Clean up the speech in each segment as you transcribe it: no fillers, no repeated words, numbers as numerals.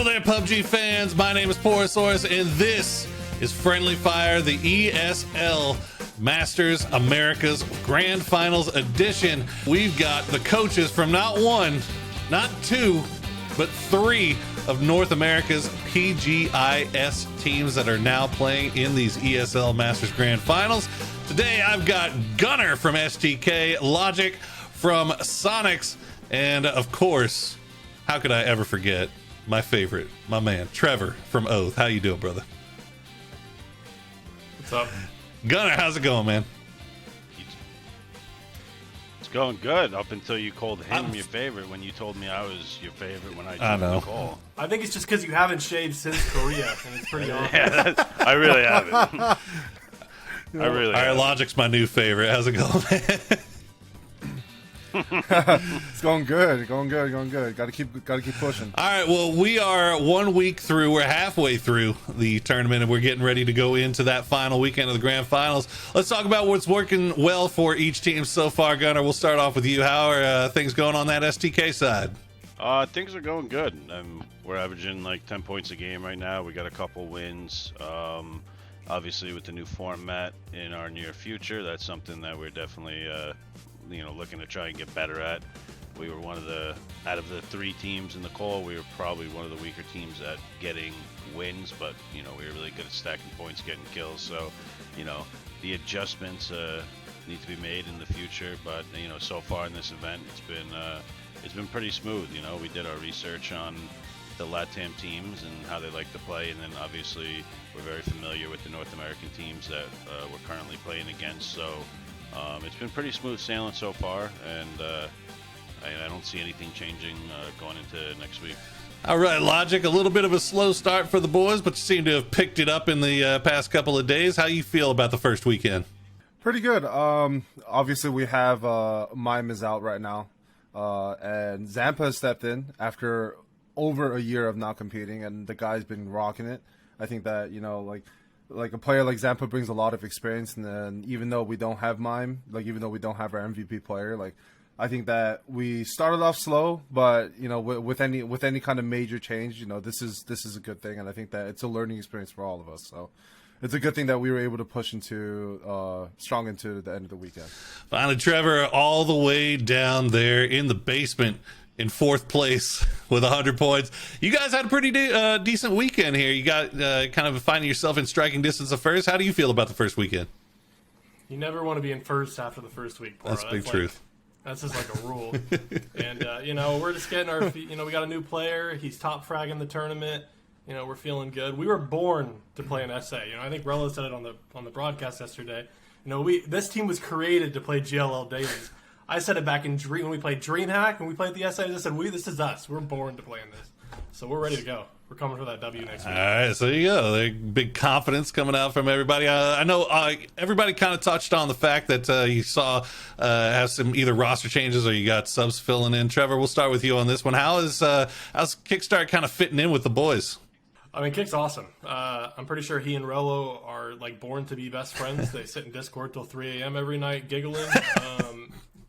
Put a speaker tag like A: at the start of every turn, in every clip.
A: Hello there, PUBG fans. My name is Porosaurus, and this is Friendly Fire, the ESL Masters Americas Grand Finals Edition. We've got the coaches from not one, not two, but three of North America's PGIS teams that are now playing in these ESL Masters Grand Finals. Today, I've got Gunner from STK, Logic from Soniqs, and of course, how could I ever forget my favorite, my man, Trevor from Oath. How you doing, brother?
B: What's up?
A: Gunner, how's it going, man?
C: It's going good up until you called him your favorite when you told me I was your favorite when I joined the call.
B: I think it's just because you haven't shaved since Korea, and it's pretty awesome.
C: Yeah, I really haven't. I really
A: All right,
C: haven't.
A: Logic's my new favorite. How's it going, man?
D: It's going good, going good. Got to keep pushing.
A: All right, well, we are 1 week through. We're halfway through the tournament, and we're getting ready to go into that final weekend of the grand finals. Let's talk about what's working well for each team so far. Gunner, we'll start off with you. How are things going on that STK side?
C: Things are going good. We're averaging like 10 points a game right now. We got a couple wins. Obviously, with the new format in our near future, that's something that we're definitely looking to try and get better at. We were out of the three teams in the call, we were probably one of the weaker teams at getting wins, but we were really good at stacking points, getting kills. So the adjustments need to be made in the future, but so far in this event it's been pretty smooth. We did our research on the LATAM teams and how they like to play, and then obviously we're very familiar with the North American teams that we're currently playing against. So it's been pretty smooth sailing so far, and I don't see anything changing going into next week.
A: All right, Logic, a little bit of a slow start for the boys, but you seem to have picked it up in the past couple of days. How you feel about the first weekend?
D: Pretty good. Obviously, we have Mime is out right now, and Zampa stepped in after over a year of not competing, and the guy's been rocking it. I think that like a player like Zampa brings a lot of experience, and then even though we don't have Mime, even though we don't have our MVP player, I think that we started off slow, but with any kind of major change, this is a good thing, and I think that it's a learning experience for all of us. So it's a good thing that we were able to push strong into the end of the weekend.
A: Finally, Trevor, all the way down there in the basement in fourth place with 100 points. You guys had a pretty decent weekend here. You got kind of finding yourself in striking distance of first. How do you feel about the first weekend?
B: You never want to be in first after the first week, Poro.
A: That's big truth.
B: That's just like a rule. And, we're just getting our feet. We got a new player. He's top fragging the tournament. We're feeling good. We were born to play an SA. I think Rella said it on the broadcast yesterday. This team was created to play GLL dailies. I said it back in when we played DreamHack, when we played the SAs. I said, this is us. We're born to play in this. So we're ready to go. We're coming for that W next week.
A: All right, so there you go. Big confidence coming out from everybody. I know everybody kind of touched on the fact that you saw have some either roster changes or you got subs filling in. Trevor, we'll start with you on this one. How's Kickstart kind of fitting in with the boys?
B: I mean, Kick's awesome. I'm pretty sure he and Rello are born to be best friends. They sit in Discord till 3 a.m. every night giggling.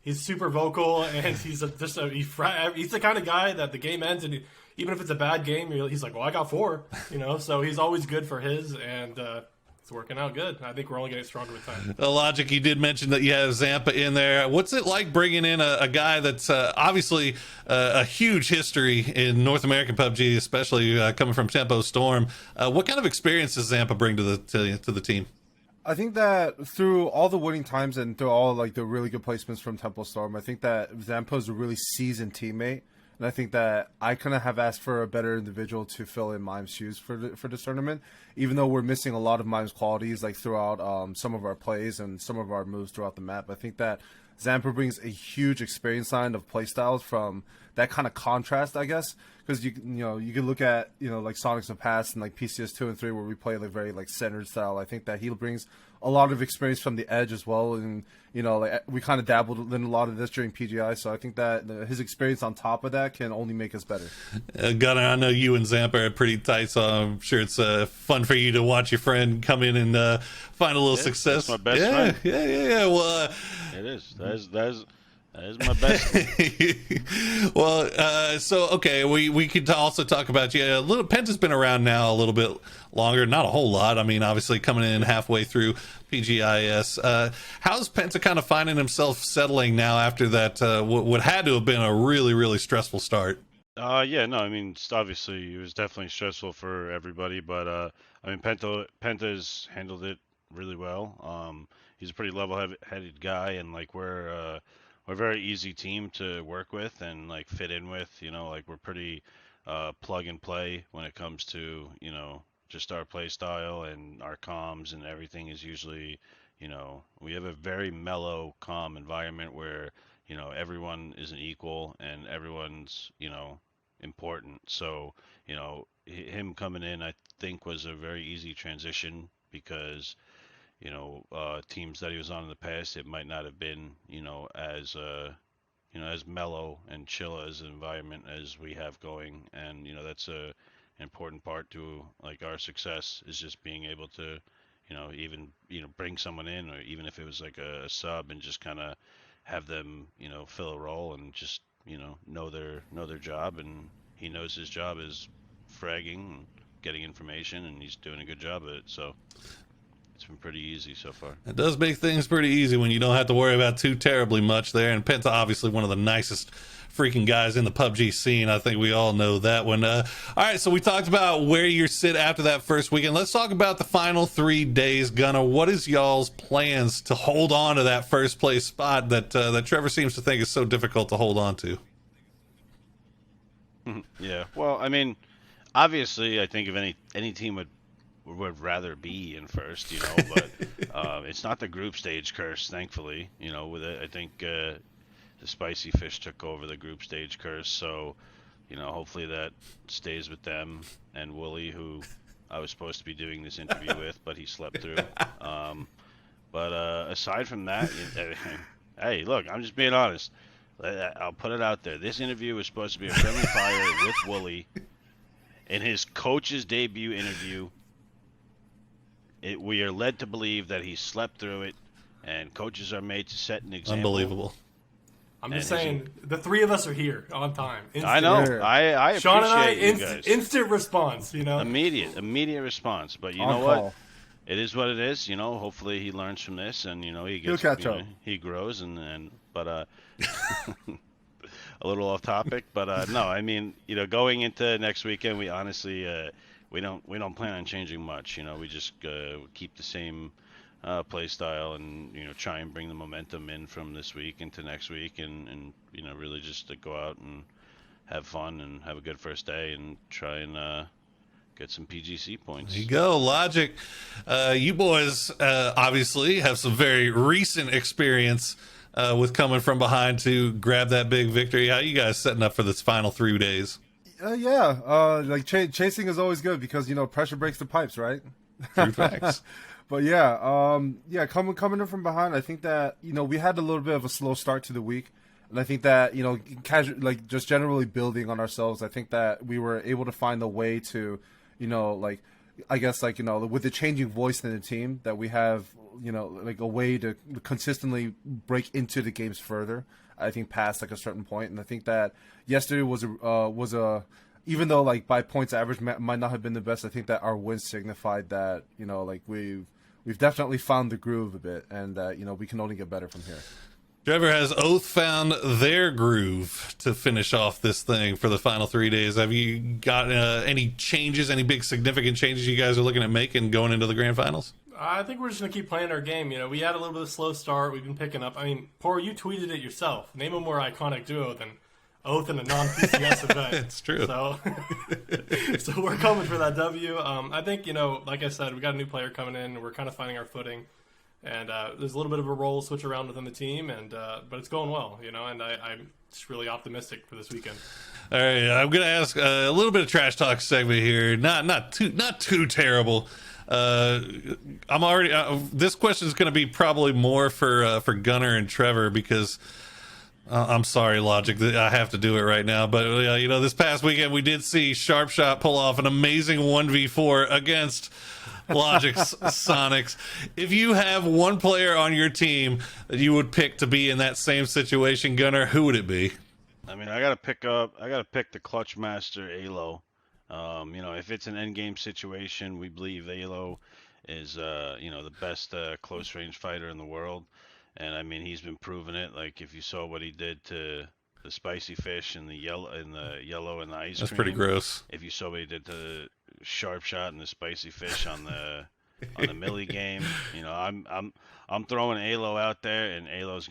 B: He's super vocal, and he's the kind of guy that the game ends, and even if it's a bad game, he's like, well, I got 4, so he's always good for his, and it's working out good. I think we're only getting stronger with time.
A: Logic, you did mention that you have Zampa in there. What's it like bringing in a guy that's obviously a huge history in North American PUBG, especially coming from Tempo Storm? What kind of experience does Zampa bring to the team?
D: I think that through all the winning times and through all the really good placements from Temple Storm, I think that Zampa is a really seasoned teammate, and I think that I couldn't have asked for a better individual to fill in Mime's shoes for this tournament. Even though we're missing a lot of Mime's qualities throughout some of our plays and some of our moves throughout the map, I think that Zampa brings a huge experience line of playstyles from that kind of contrast, I guess, because you can look at like Soniqs of past and like PCS 2 and 3 where we play very centered style. I think that he brings a lot of experience from the edge as well, and we kind of dabbled in a lot of this during PGI, so I think that his experience on top of that can only make us better.
A: Gunnar, I know you and Zampa are pretty tight, so I'm sure it's fun for you to watch your friend come in and find a little success.
C: That's my best friend.
A: Yeah. Well,
C: it is. That is That is my best.
A: Well, so okay, we could also talk about a little. Penta's been around now a little bit longer, not a whole lot. I mean, obviously coming in halfway through PGIS. How's Penta kind of finding himself settling now after that? What had to have been a really stressful start.
C: Yeah, no, I mean, obviously it was definitely stressful for everybody, but I mean, Penta's handled it really well. He's a pretty level-headed guy, and like we're a very easy team to work with and like fit in with. You know, like we're pretty plug and play when it comes to just our play style, and our comms and everything is usually we have a very mellow, calm environment where everyone is an equal and everyone's important. So him coming in, I think, was a very easy transition because teams that he was on in the past, it might not have been as as mellow and chill as an environment as we have going. And that's a important part to like our success, is just being able to even bring someone in, or even if it was like a sub, and just kind of have them fill a role and just know their job. And he knows his job is fragging and getting information, and he's doing a good job at it. So it's been pretty easy so far.
A: It does make things pretty easy when you don't have to worry about too terribly much there. And Penta, obviously one of the nicest freaking guys in the PUBG scene. I think we all know that one. All right, so we talked about where you sit after that first weekend. Let's talk about the final 3 days. Gunnar, what is y'all's plans to hold on to that first place spot that Trevor seems to think is so difficult to hold on to?
C: Yeah, well, I mean, obviously, I think if any team would rather be in first, but it's not the group stage curse, thankfully. With it, I think the Spicy Fish took over the group stage curse, so hopefully that stays with them and Wooly, who I was supposed to be doing this interview with, but he slept through. But aside from that, hey, look, I'm just being honest. I'll put it out there. This interview was supposed to be a friendly fire with Wooly. In his coach's debut interview, we are led to believe that he slept through it, and coaches are made to set an example.
A: Unbelievable.
B: I'm just saying, the three of us are here on time. Instant.
C: I know. I appreciate
B: Sean and I,
C: you guys.
B: instant response,
C: Immediate response. But you know what? It is what it is. Hopefully he learns from this, and he gets,
D: he'll catch up.
C: He grows, but a little off topic. But no, I mean, going into next weekend, we honestly we don't plan on changing much. We just keep the same play style, and try and bring the momentum in from this week into next week, and really just to go out and have fun and have a good first day and try and get some PGC points.
A: There you go, Logic. You boys obviously have some very recent experience with coming from behind to grab that big victory. How you guys setting up for this final 3 days?
D: Like chasing is always good because pressure breaks the pipes, right?
A: True facts.
D: But yeah, coming in from behind, I think that we had a little bit of a slow start to the week, and I think that just generally building on ourselves. I think that we were able to find a way to, with the changing voice in the team, that we have a way to consistently break into the games further. I think past a certain point, and I think that yesterday was a even though by points average might not have been the best, I think that our wins signified that we've definitely found the groove a bit, and that we can only get better from here.
A: Trevor, has Oath found their groove to finish off this thing for the final 3 days? Have you got any changes, any big significant changes you guys are looking at making going into the grand finals?
B: I think we're just going to keep playing our game. We had a little bit of a slow start. We've been picking up. I mean, Por, you tweeted it yourself. Name a more iconic duo than Oath in a non-PCS event.
A: It's true.
B: So we're coming for that W. I think, like I said, we got a new player coming in. We're kind of finding our footing. And there's a little bit of a role switch around within the team, but it's going well, and I'm just really optimistic for this weekend.
A: All right, I'm gonna ask a little bit of trash talk segment here. Not too terrible. I'm already. This question is going to be probably more for Gunnar and Trevor, because I'm sorry, Logic. I have to do it right now. But, you know, this past weekend we did see Sharpshot pull off an amazing 1v4 against Logic's Soniqs. If you have one player on your team that you would pick to be in that same situation, Gunner, who would it be?
C: I mean, I gotta pick the Clutch Master Alo. You know, if it's an endgame situation, we believe Alo is, you know, the best close range fighter in the world. And I mean, he's been proving it. Like, if you saw what he did to the spicy fish and the yellow and the ice
A: That's
C: cream.
A: pretty gross.
C: If you saw what he did to Sharp Shot and the spicy fish on the Millie game, you know, I'm throwing Alo out there, and Alo's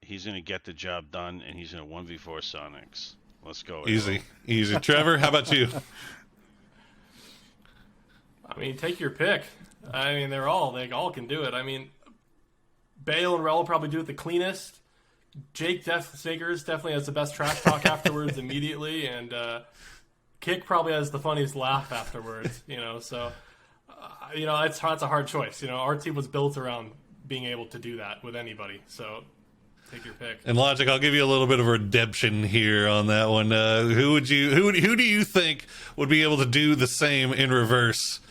C: he's gonna get the job done, and he's gonna 1v4 Soniqs. Let's go.
A: Easy, easy. Trevor, how about you?
B: I mean, take your pick. I mean, they all can do it. I mean, Bale and Rel will probably do it the cleanest. Jake Snickers definitely has the best trash talk afterwards immediately, and Kick probably has the funniest laugh afterwards. You know, so you know, it's a hard choice. You know, our team was built around being able to do that with anybody. So take your pick.
A: And Logic, I'll give you a little bit of redemption here on that one. Who do you think would be able to do the same in reverse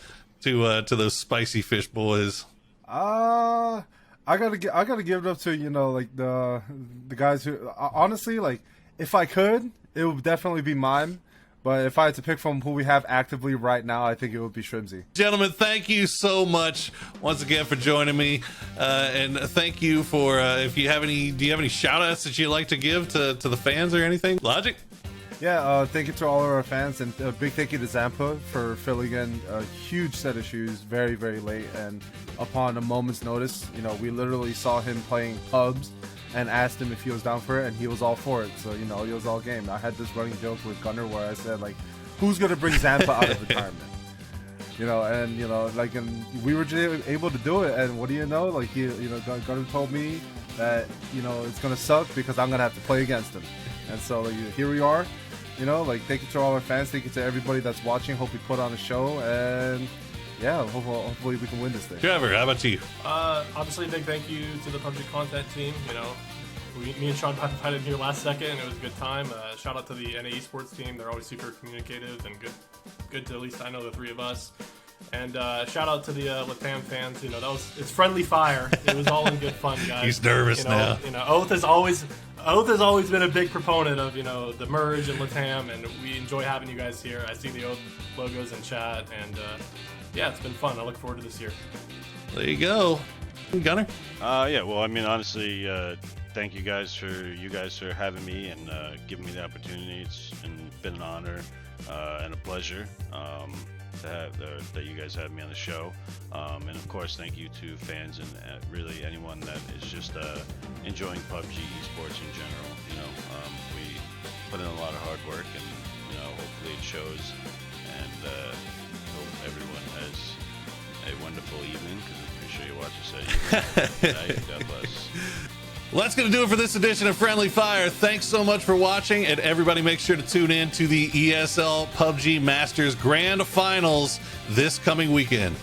A: to those spicy fish boys?
D: I gotta give it up to, you know, like the guys who honestly, like, if I could, it would definitely be mine. But if I had to pick from who we have actively right now, I think it would be Shrimsy.
A: Gentlemen, thank you so much once again for joining me, and thank you for do you have any shout outs that you'd like to give to the fans or anything? Logic?
D: Yeah, thank you to all of our fans, and a big thank you to Zampa for filling in a huge set of shoes very, very late, and upon a moment's notice. You know, we literally saw him playing pubs and asked him if he was down for it, and he was all for it. So, you know, he was all game. I had this running joke with Gunner where I said, like, who's going to bring Zampa out of retirement? You know, and, you know, like, and we were just able to do it, and what do you know? Like, Gunner told me that, you know, it's going to suck because I'm going to have to play against him. And so, like, here we are. You know, like, thank you to all our fans. Thank you to everybody that's watching. Hope we put on a show. And, yeah, hopefully we can win this thing.
A: Trevor, how about you?
B: Obviously, a big thank you to the PUBG content team. You know, me and Sean got invited here last second, and it was a good time. Shout out to the NA Esports team. They're always super communicative and good to at least I know the three of us. And shout out to the Latam fans. You know, it's friendly fire. It was all in good fun, guys.
A: He's nervous now.
B: You know, Oath has always been a big proponent of, you know, the merge and Latam, and we enjoy having you guys here. I see the Oath logos in chat, and yeah, it's been fun. I look forward to this year.
A: There you go. Gunner?
C: Yeah, well, I mean, honestly, thank you guys for having me and giving me the opportunity. It's been an honor and a pleasure that you guys have me on the show. And of course, thank you to fans and really anyone that is just enjoying PUBG esports in general. You know, we put in a lot of hard work, and you know, hopefully it shows. And hope everyone has a wonderful evening, because I'm pretty sure you watch this at evening. God bless.
A: Well, that's going to do it for this edition of Friendly Fire. Thanks so much for watching, and everybody make sure to tune in to the ESL PUBG Masters Grand Finals this coming weekend.